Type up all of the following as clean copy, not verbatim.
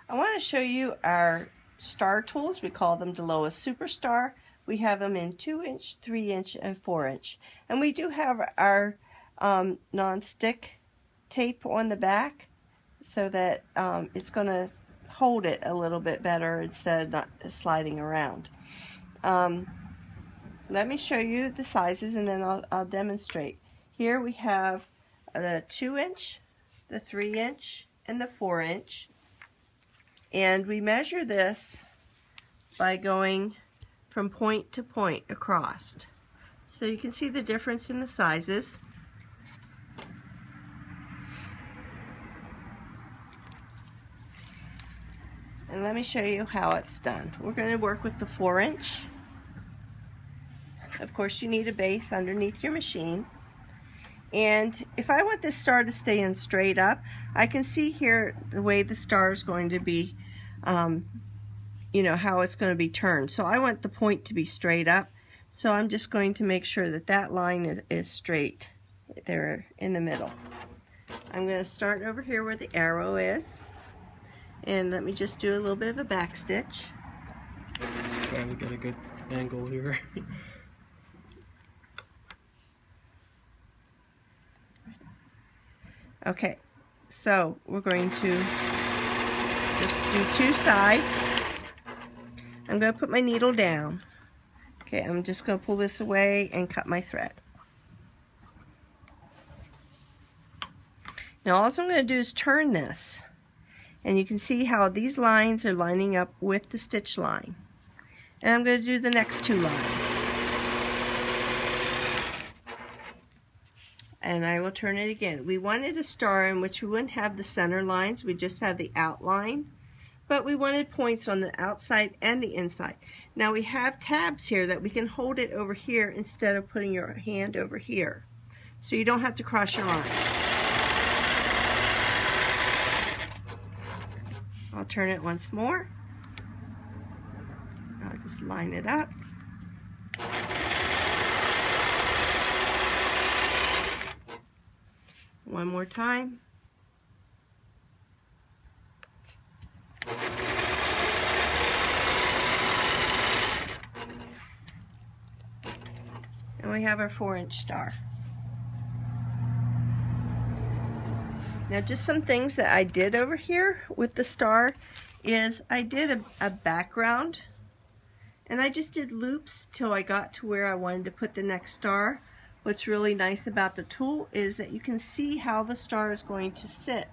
I want to show you our star tools. We call them DeLoa's Superstar. We have them in 2-inch, 3-inch, and 4-inch. And we do have our non-stick tape on the back so that it's going to hold it a little bit better instead of not sliding around. Let me show you the sizes and then I'll demonstrate. Here we have the 2-inch, the 3-inch, and the 4-inch. And we measure this by going from point to point across. So you can see the difference in the sizes. And let me show you how it's done. We're going to work with the 4-inch. Of course, you need a base underneath your machine. And if I want this star to stay in straight up, I can see here the way the star is going to be, you know, how it's going to be turned. So I want the point to be straight up. So I'm just going to make sure that that line is straight there in the middle. I'm going to start over here where the arrow is. And let me just do a little bit of a back stitch. Trying to get a good angle here. Okay, so we're going to just do 2 sides. I'm going to put my needle down. Okay, I'm just going to pull this away and cut my thread. Now all I'm going to do is turn this. And you can see how these lines are lining up with the stitch line. And I'm going to do the next 2 lines. And I will turn it again. We wanted a star in which we wouldn't have the center lines, we just had the outline, but we wanted points on the outside and the inside. Now we have tabs here that we can hold it over here instead of putting your hand over here, so you don't have to cross your lines. I'll turn it once more. I'll just line it up. One more time. And we have our 4-inch star. Now just some things that I did over here with the star is I did a background, and I just did loops till I got to where I wanted to put the next star. What's really nice about the tool is that you can see how the star is going to sit.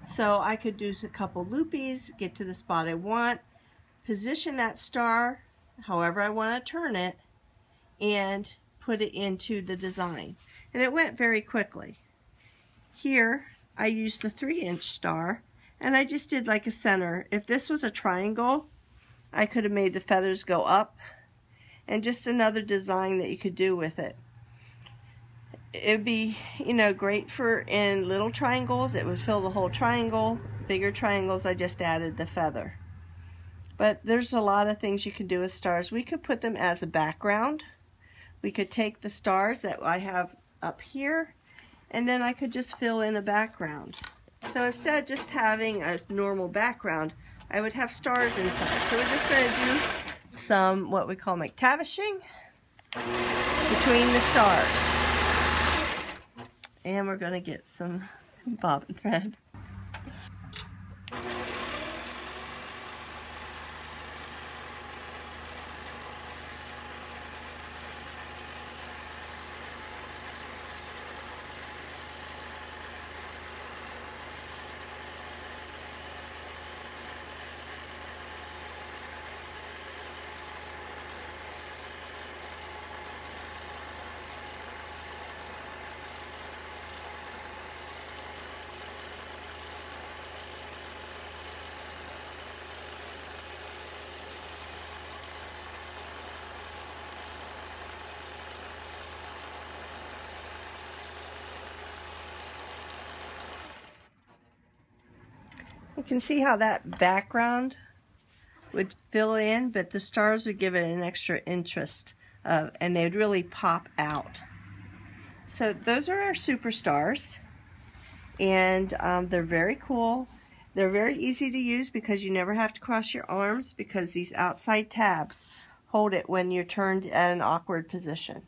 So I could do a couple loopies, get to the spot I want, position that star however I want to turn it, and put it into the design. And it went very quickly. Here I used the 3-inch star, and I just did like a center. If this was a triangle, I could have made the feathers go up, and just another design that you could do with it. It'd be, you know, great for in little triangles. It would fill the whole triangle. Bigger triangles, I just added the feather. But there's a lot of things you can do with stars. We could put them as a background. We could take the stars that I have up here, and then I could just fill in a background. So instead of just having a normal background, I would have stars inside. So we're just going to do some what we call McTavishing between the stars. And we're going to get some bobbin thread. You can see how that background would fill in, but the stars would give it an extra interest, and they'd really pop out. So those are our superstars, and they're very cool. They're very easy to use because you never have to cross your arms because these outside tabs hold it when you're turned at an awkward position.